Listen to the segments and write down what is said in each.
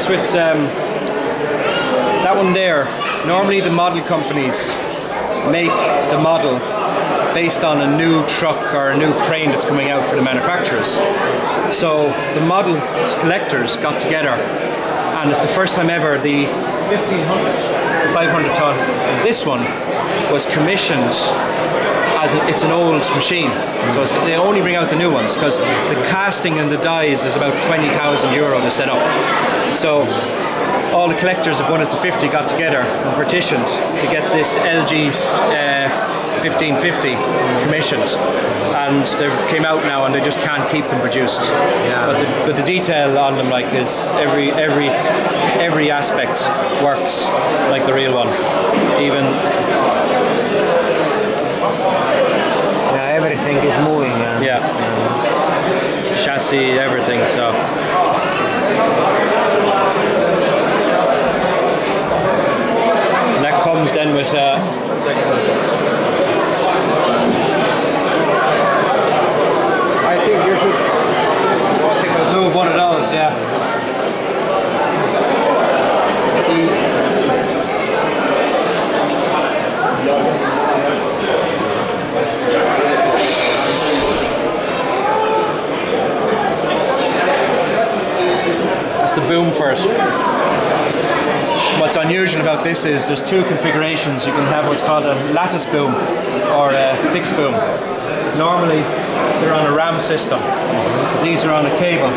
works with that one there. Normally the model companies make the model based on a new truck or a new crane that's coming out for the manufacturers. So the model collectors got together, and it's the first time ever the 1500, the 500 ton. This one was commissioned as it's an old machine, so they only bring out the new ones because the casting and the dies is about €20,000 to set up. So all the collectors of 1:50 got together and petitioned to get this LG 1550 commissioned, and they came out now and they just can't keep them produced. But the detail on them, like, is every aspect works like the real one. Even everything is moving. Chassis, everything. So. And that comes then with I think you should move one of those, That's the boom first. What's unusual about this is there's two configurations. You can have what's called a lattice boom or a fixed boom. Normally they're on a ram system. These are on a cable,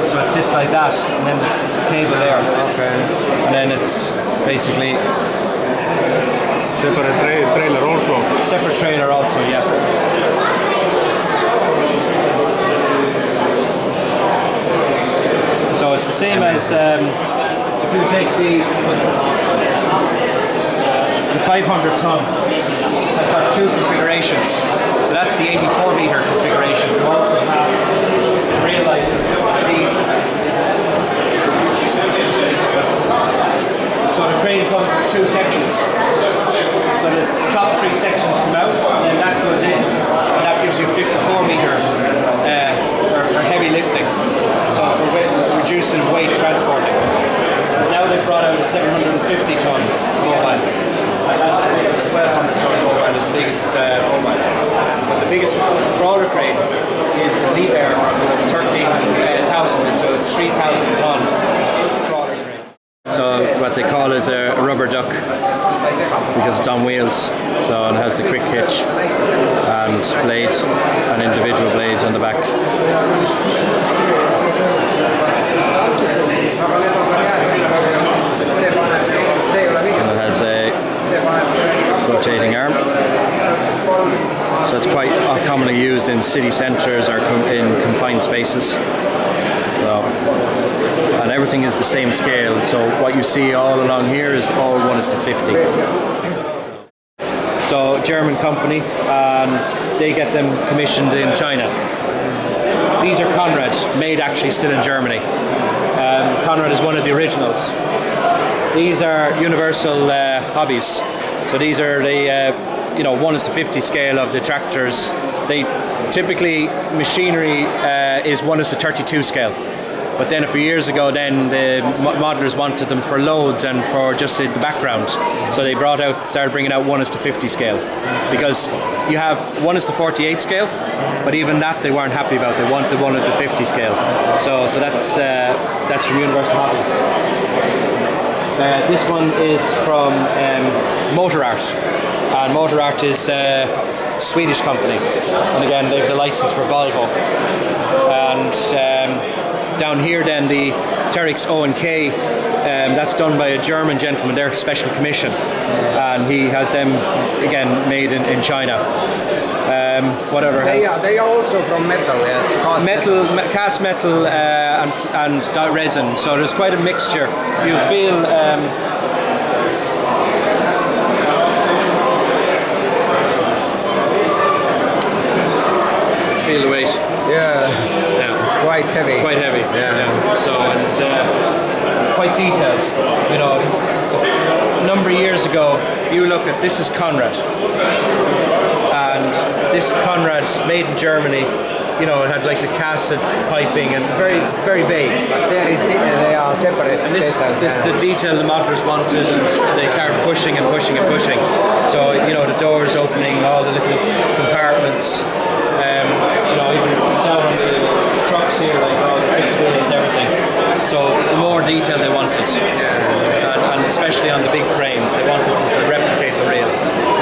so it sits like that, and then there's a cable there. Okay. And then it's basically separate trailer also. Separate trailer also, yeah. So it's the same as if you take the 500 ton. It's got two configurations. So that's the 84 meter configuration. You also have real life. So the crane comes with two sections. So the top three sections come out, and then that goes in, and that gives you 54 meter for heavy lifting. So for reducing weight transporting. Now they've brought out a 750 ton mobile. And that's the biggest 1200 ton mobile, is the biggest mobile. But the biggest crawler crane is the Liebherr 13,000. It's a 3,000 ton crawler crane. So what they call is a rubber duck, because it's on wheels. So it has the quick hitch and blades and individual blades on the back. And it has a rotating arm. So it's quite commonly used in city centres or in confined spaces. So, and everything is the same scale. So what you see all along here is all 1:50. So German company, and they get them commissioned in China. These are Conrad, made actually still in Germany. Conrad is one of the originals. These are universal hobbies. So these are the 1:50 scale of the tractors. They typically, machinery is 1:32 scale. But then a few years ago, then the modelers wanted them for loads and for just the background. So they started bringing out 1:50 scale, because you have 1:48 scale, but even that they weren't happy about. They wanted 1:50 scale. So that's from Universal Hobbies. This one is from Motor Art, and Motor Art is a Swedish company, and again they have the license for Volvo. And down here then the Terex O&K, that's done by a German gentleman, they're special commission, and he has them again made in China. What other they are also from metal, yes. Cast metal and resin, so there's quite a mixture. You feel the weight. Yeah. It's quite heavy. Quite heavy. Yeah. So, and quite detailed. You know, a number of years ago, you look at this is Conrad, and this Conrad made in Germany, you know, it had like the casted piping and very, very vague. There is they are separate. And this is the detail the modelers wanted, and they started pushing and pushing and pushing. So, you know, the doors opening, all the little compartments, you know, even down on the trucks here, like all the fifth wheels, everything. So the more detail they wanted, and especially on the big cranes, they wanted to replicate the real.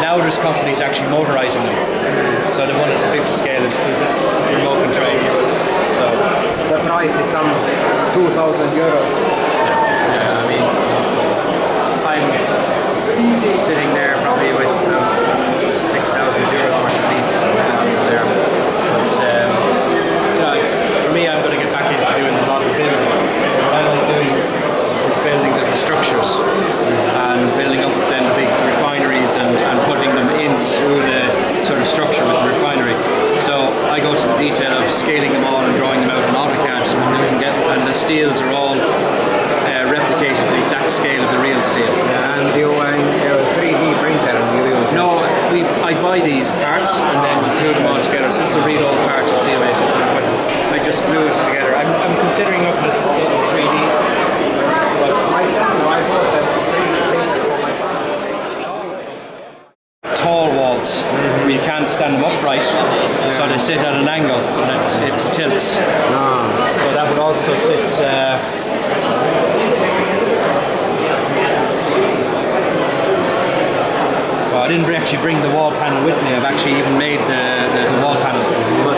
Now there's companies actually motorizing them. So the one at the 50 scale is remote control. So The price is some 2,000 euros. yeah, I mean, I'm sitting there probably with 6,000 euros worth at least there. But you know, for me, I'm going to get back into doing a lot of building. What I like doing is building the structures and building up then the big refineries and putting them into the sort of structure with the refinery. So I go to the detail of scaling them all and drawing them out on AutoCAD, and the steels are all replicated to the exact scale of the real steel. And you 3D printer you use? No, I buy these parts and then we glue them all together. So this is a real old part, you see, I just glue it together. I'm considering up at 3D. But My son, I bought a 3D printer for my son. tall walls where you can't stand them upright, so they sit at an angle and it tilts. So that would also sit. So I didn't actually bring the wall panel with me. I've actually even made the wall panel. But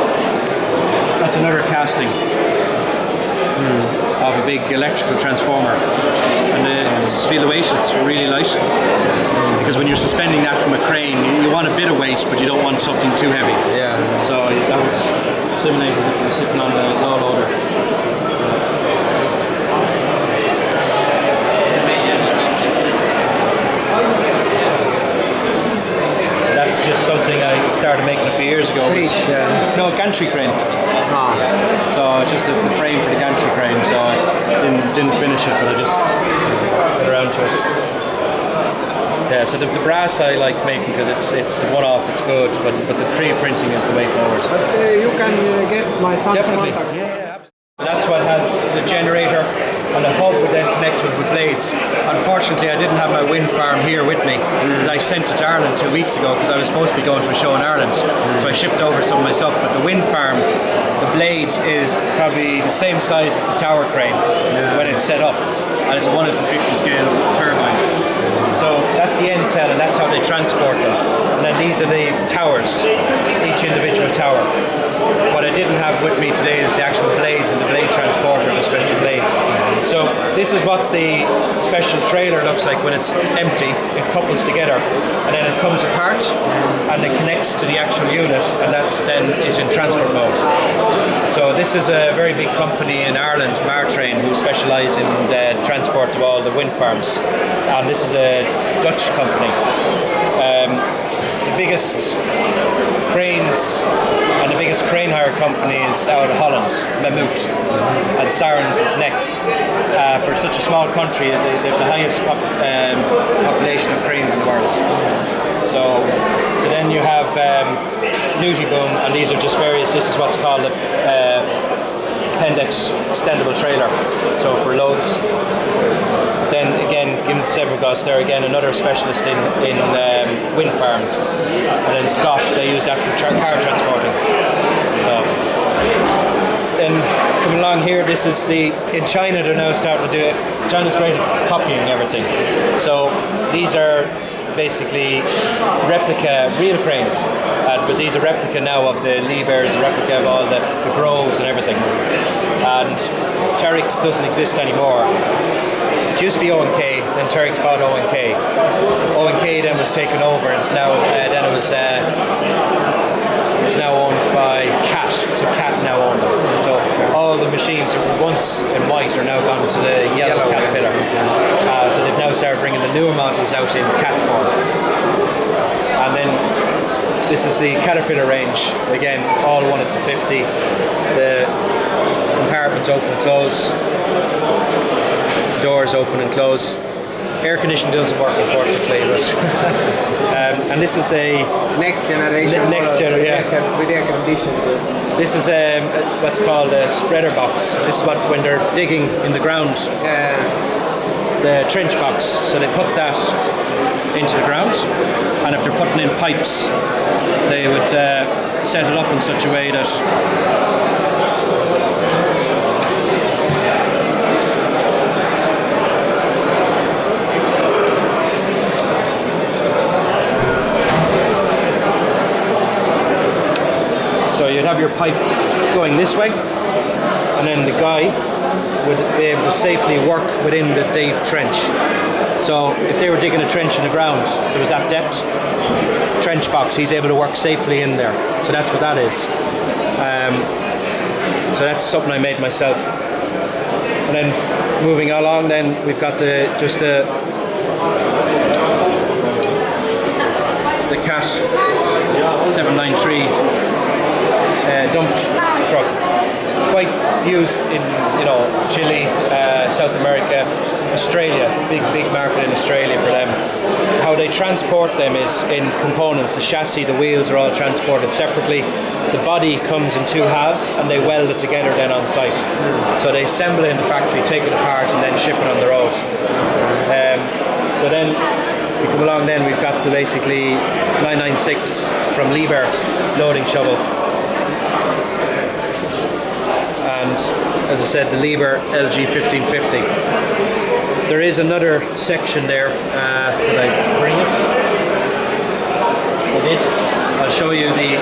that's another casting of a big electrical transformer, and feel the weight. It's really light. Because when you're suspending that from a crane, you want a bit of weight, but you don't want something too heavy. Yeah. So that would simulate as if you're sitting on the low loader. That's just something I started making a few years ago. No, gantry crane. So just the frame for the gantry crane. So I didn't finish it, but I just got around to it. Yeah, so the brass I like making because it's one-off, it's good, but the pre-printing is the way forward. But you can get my son's Definitely. contacts. Yeah, that's what had the generator and the hub would then connect to it with blades. Unfortunately, I didn't have my wind farm here with me. I sent it to Ireland 2 weeks ago because I was supposed to be going to a show in Ireland. So I shipped over some myself, but the wind farm, the blades is probably the same size as the tower crane when it's set up. And it's one is the 50 scale turbine. So that's the end cell and that's how they transport them. And then these are the towers, each individual tower. What I didn't have with me today is the actual blades and the blade transporter, the special blades. So this is what the special trailer looks like when it's empty. It couples together and then it comes apart and it connects to the actual unit, and that's then is in transport mode. So this is a very big company in Ireland, Martrain, who specialise in the transport of all the wind farms. And this is a Dutch company. The biggest cranes and the biggest crane hire company is out of Holland, Mammoet, and Sarens is next. For such a small country, they have the highest population of cranes in the world. So then you have Nujiboom, and these are just various. This is what's called a Pendex extendable trailer. So for loads. Then again, given Severgos, they're again another specialist in wind farm. And then Scott, they use that for car transporting. So then coming along here, this is in China they're now starting to do it. China's great at copying everything. So these are basically replica real cranes, but these are replica now of the levers, a replica of all the groves and everything. And Terex doesn't exist anymore. It used to be O&K, then Terex bought O&K. O&K then was taken over, and it's now owned by Cat. So Cat now own them. So all the machines that were once in white are now gone to the yellow Caterpillar. So they've now started bringing the newer models out in Cat form. And then this is the Caterpillar range. Again, all 1:50. The compartments open and close. Doors open and close. air conditioning doesn't work, unfortunately. But and this is a Next generation. Next gen, yeah. With air conditioning. this is what's called a spreader box. This is what when they're digging in the ground, the trench box. So they put that into the ground, and if they're putting in pipes, they would set it up in such a way that so you'd have your pipe going this way, and then the guy would be able to safely work within the deep trench. So if they were digging a trench in the ground, so it was at depth, trench box, he's able to work safely in there. So that's what that is. So that's something I made myself. And then moving along, then we've got the Cat 793 dump truck. Quite used in Chile, South America, Australia, big market in Australia for them. How they transport them is in components. The chassis, the wheels are all transported separately. The body comes in two halves and they weld it together then on site. So they assemble it in the factory, take it apart and then ship it on the road. So then we come along, then we've got the basically 996 from Liebherr loading shovel. And as I said, the Liebherr LG 1550. There is another section there. Did I bring it? I did. I'll show you the.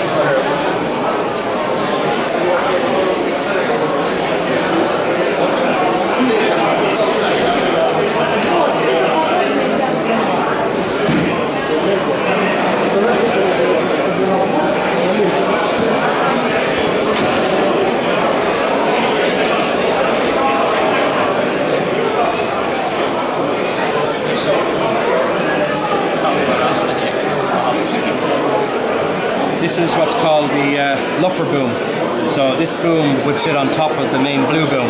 This is what's called the Luffer boom. So this boom would sit on top of the main blue boom,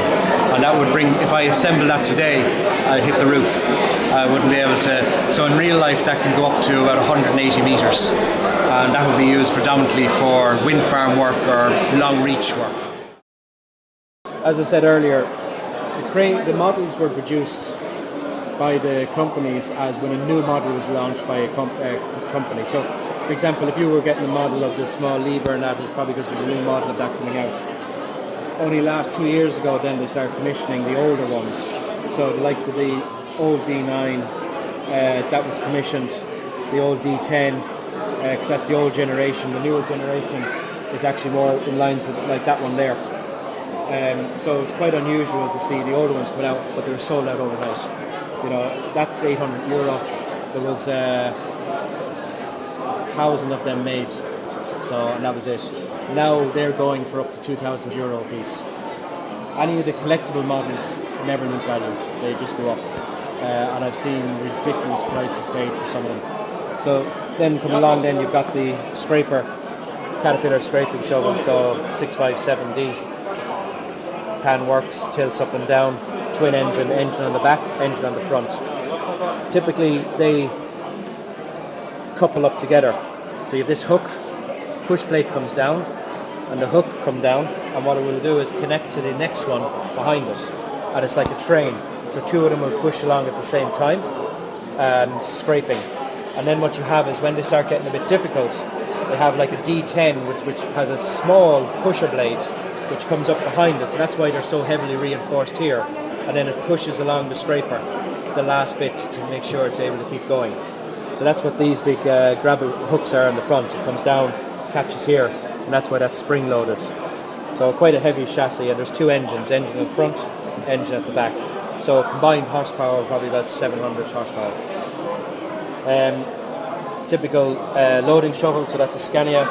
and that would bring, if I assemble that today, I'd hit the roof. I wouldn't be able to. So in real life that can go up to about 180 meters, and that would be used predominantly for wind farm work or long reach work. As I said earlier, the models were produced by the companies as when a new model was launched by a company. So for example, if you were getting a model of the small Liebherr, and that is probably because there's a new model of that coming out. Only last 2 years ago then they started commissioning the older ones. So the likes of the old D9, that was commissioned, the old D10, because that's the old generation. The newer generation is actually more in lines with like that one there. So it's quite unusual to see the older ones coming out, but they're sold out overnight. That's €800. There was 1,000 of them made, and that was it. Now they're going for up to €2,000 a piece. Any of the collectible models never lose value; they just go up. And I've seen ridiculous prices paid for some of them. So then come along, then you've got the scraper, Caterpillar scraping shovel, so 657D. Pan works, tilts up and down, twin engine on the back, engine on the front. Typically they couple up together. So you have this hook, push plate comes down, and the hook come down, and what it will do is connect to the next one behind it, and it's like a train. So two of them will push along at the same time and scraping. And then what you have is when they start getting a bit difficult, they have like a D10 which has a small pusher blade which comes up behind it. So that's why they're so heavily reinforced here. And then it pushes along the scraper, the last bit, to make sure it's able to keep going. So that's what these big grabber hooks are on the front. It comes down, catches here, and that's why that's spring loaded. So quite a heavy chassis, and there's two engines, engine in front, engine at the back. So combined horsepower is probably about 700 horsepower. Typical loading shovel, so that's a Scania,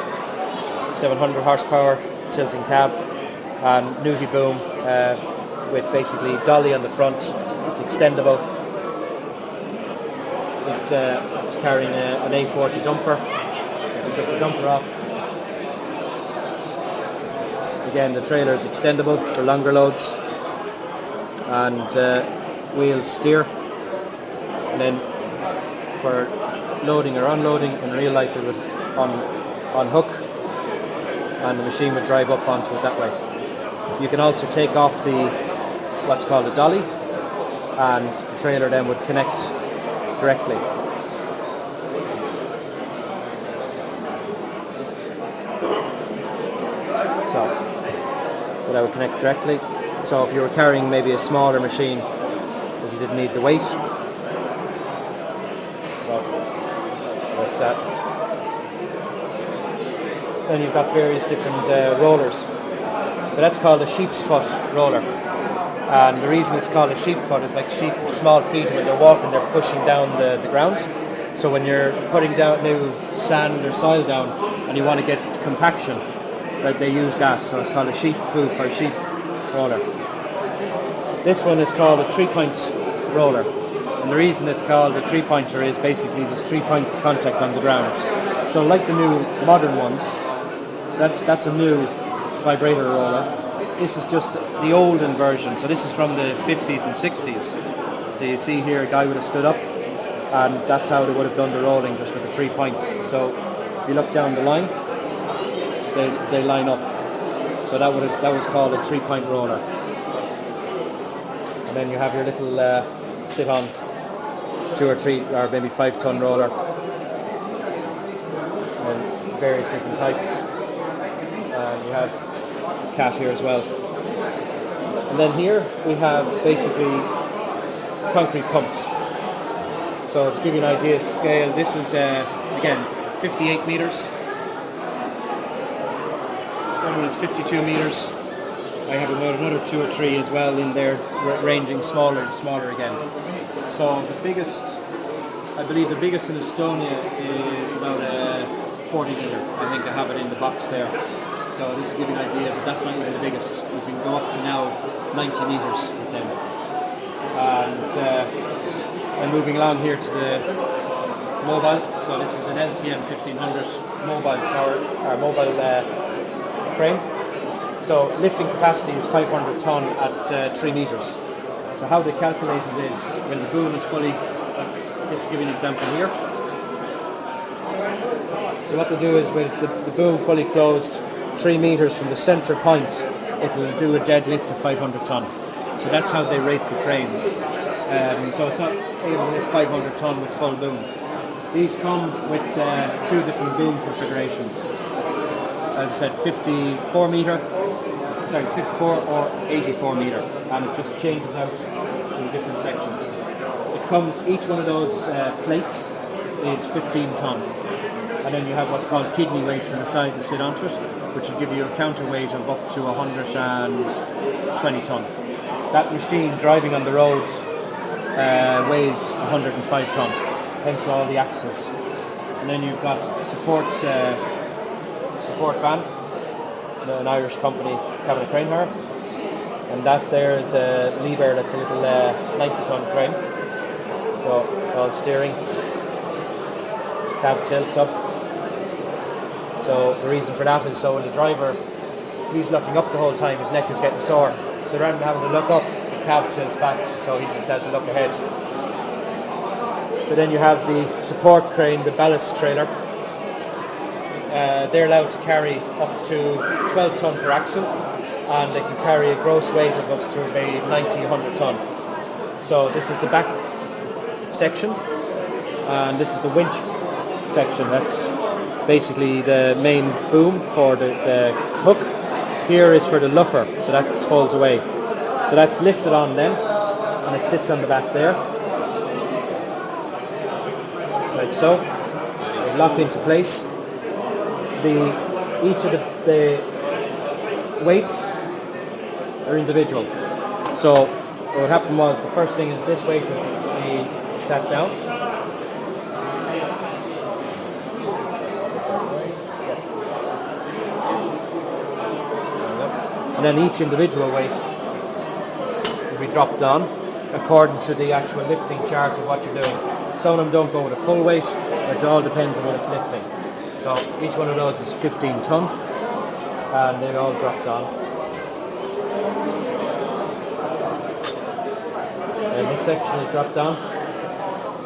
700 horsepower, tilting cab, and Newsy boom with basically dolly on the front. It's extendable. It's carrying an A40 dumper. We took the dumper off. Again, the trailer is extendable for longer loads, and wheels steer. and then for loading or unloading, in real life it would unhook, and the machine would drive up onto it that way. You can also take off what's called a dolly, and the trailer then would connect directly. So that would connect directly. So if you were carrying maybe a smaller machine, but you didn't need the weight, so that's that. Then you've got various different rollers. So that's called a sheep's foot roller. And the reason it's called a sheep's foot is like sheep have small feet, when they're walking they're pushing down the ground. So when you're putting down new sand or soil down and you want to get compaction, like they use that. So it's called a sheep hoof or sheep roller. This one is called a 3-point roller. And the reason it's called a 3-pointer is basically there's 3 points of contact on the ground. So like the new modern ones, that's a new vibrator roller. This is just the olden version. So this is from the 50s and 60s. So you see here a guy would have stood up, and that's how they would have done the rolling, just with the 3 points. So if you look down the line, they line up. So that was called a 3-point roller. And then you have your little sit on 2 or 3 or maybe 5-ton roller, and various different types. And you have cat here as well. And then here we have basically concrete pumps. So to give you an idea of scale, this is again 58 meters. The other one is 52 meters. I have about another 2 or 3 as well in there, ranging smaller and smaller again. So the biggest, I believe the biggest in Estonia is about a 40 meter. I think I have it in the box there. So this will give you an idea, but that's not even the biggest. You can go up to now 90 meters with them. And moving along here to the mobile. So this is an LTM 1500 mobile tower, or mobile crane. So lifting capacity is 500 ton at 3 meters. So how they calculate it is when the boom is fully, just to give you an example here. So what they do is with the boom fully closed, 3 meters from the center point, it will do a deadlift of 500 ton. So that's how they rate the cranes. So it's not able to lift 500 ton with full boom. These come with 2 different boom configurations. As I said, 54 or 84 meter, and it just changes out to a different section. It comes, each one of those plates is 15 ton. And then you have what's called kidney weights on the side to sit onto it, which will give you a counterweight of up to 120 ton. That machine driving on the roads weighs 105 ton, hence all the axles. And then you've got support van, an Irish company, Cabinet Crane Hire, and that there is a Liebherr that's a little 90 ton crane. So all steering, cab tilts up. So the reason for that is so when the driver, he's looking up the whole time, his neck is getting sore. So rather than having to look up, the cab tilts back, so he just has to look ahead. So then you have the support crane, the ballast trailer. They're allowed to carry up to 12 ton per axle, and they can carry a gross weight of up to maybe 90-100 ton. So this is the back section, and this is the winch section. That's basically the main boom for the hook. Here is for the luffer, so that falls away. So that's lifted on then, and it sits on the back there, like so. They lock into place. Each of the weights are individual. So what happened was, the first thing is this weight would be sat down. And then each individual weight will be dropped on according to the actual lifting chart of what you're doing. Some of them don't go with a full weight, it all depends on what it's lifting. So each one of those is 15 ton, and they're all dropped on. And this section is dropped down,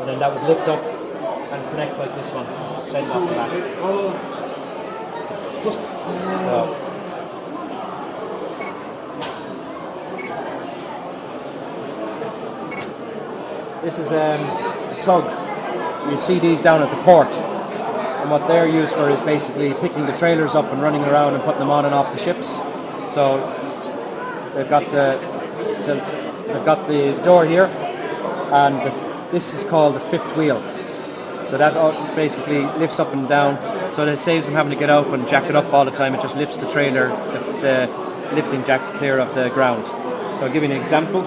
and then that would lift up and connect like this one and suspend off the back. So, this is a tug. You see these down at the port, and what they're used for is basically picking the trailers up and running around and putting them on and off the ships. So they've got the door here, and this is called the fifth wheel. So that basically lifts up and down, so that it saves them having to get up and jack it up all the time. It just lifts the trailer, the lifting jacks clear of the ground. So I'll give you an example.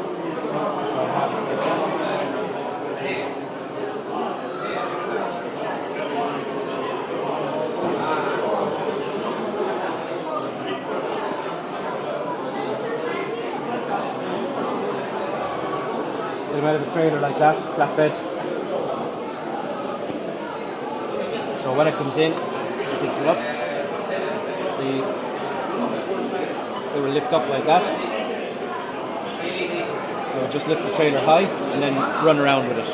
So you have a trailer like that, flatbed. So when it comes in, it picks it up. It will lift up like that. It will just lift the trailer high and then run around with it.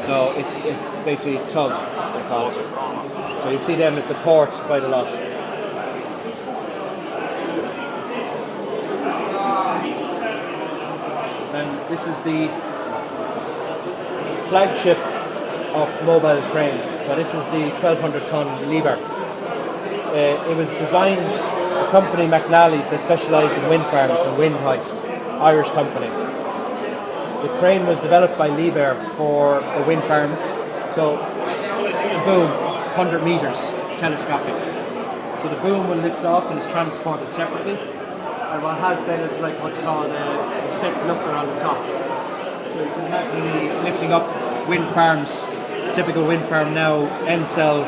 So it's basically tug, they call it. So you'd see them at the port quite a lot. And this is the flagship of mobile cranes. So this is the 1200 ton lever. It was designed, the company McNally's, they specialise in wind farms and wind hoist, Irish company. The crane was developed by Liebherr for a wind farm. So the boom, 100 metres, telescopic. So the boom will lift off and is transported separately. And what it has then is like what's called a set lifter on the top. So you can imagine lifting up wind farms. Typical wind farm now, end cell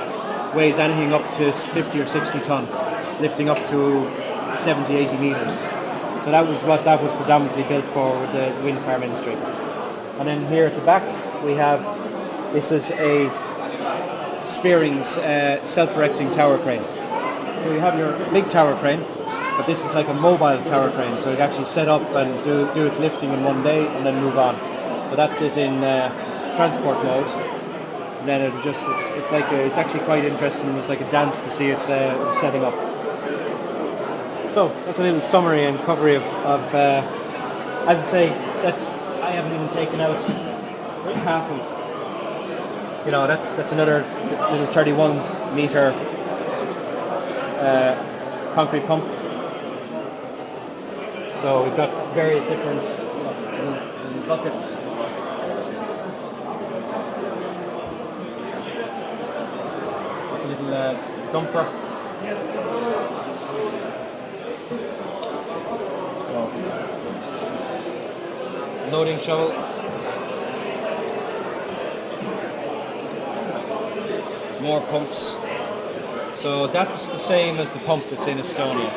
weighs anything up to 50 or 60 ton, lifting up to 70, 80 metres. So that was what that was predominantly built for with the wind farm industry. And then here at the back we have, this is a Spearing's self-erecting tower crane. So you have your big tower crane, but this is like a mobile tower crane, so it can actually set up and do its lifting in one day and then move on. So that's it in transport mode. And then it just it's actually quite interesting. It's like a dance to see it setting up. So that's a little summary and coverage of as I say, I haven't even taken out half of. That's another little 31 meter concrete pump. So we've got various different little buckets. It's a little dumper. Loading shovel. More pumps. So that's the same as the pump that's in Estonia.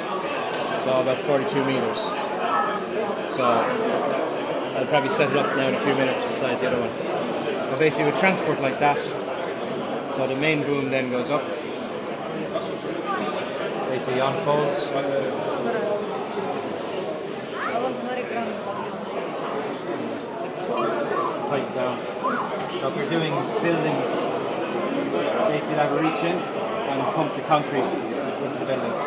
So about 42 meters. So I'll probably set it up now in a few minutes beside the other one. But basically with transport like that, so the main boom then goes up. Basically unfolds. Pipe down. So if you're doing buildings, basically have a reach in and pump the concrete into the buildings.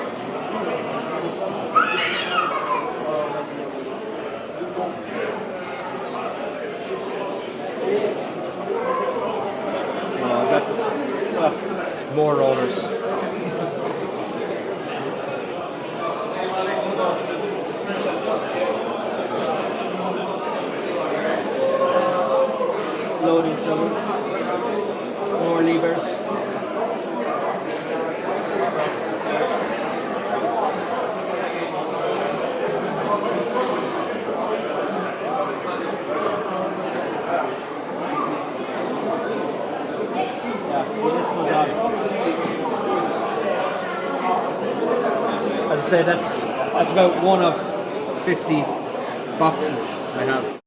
More rollers. Loading shovels. More levers. As I say, that's about one of 50 boxes I have.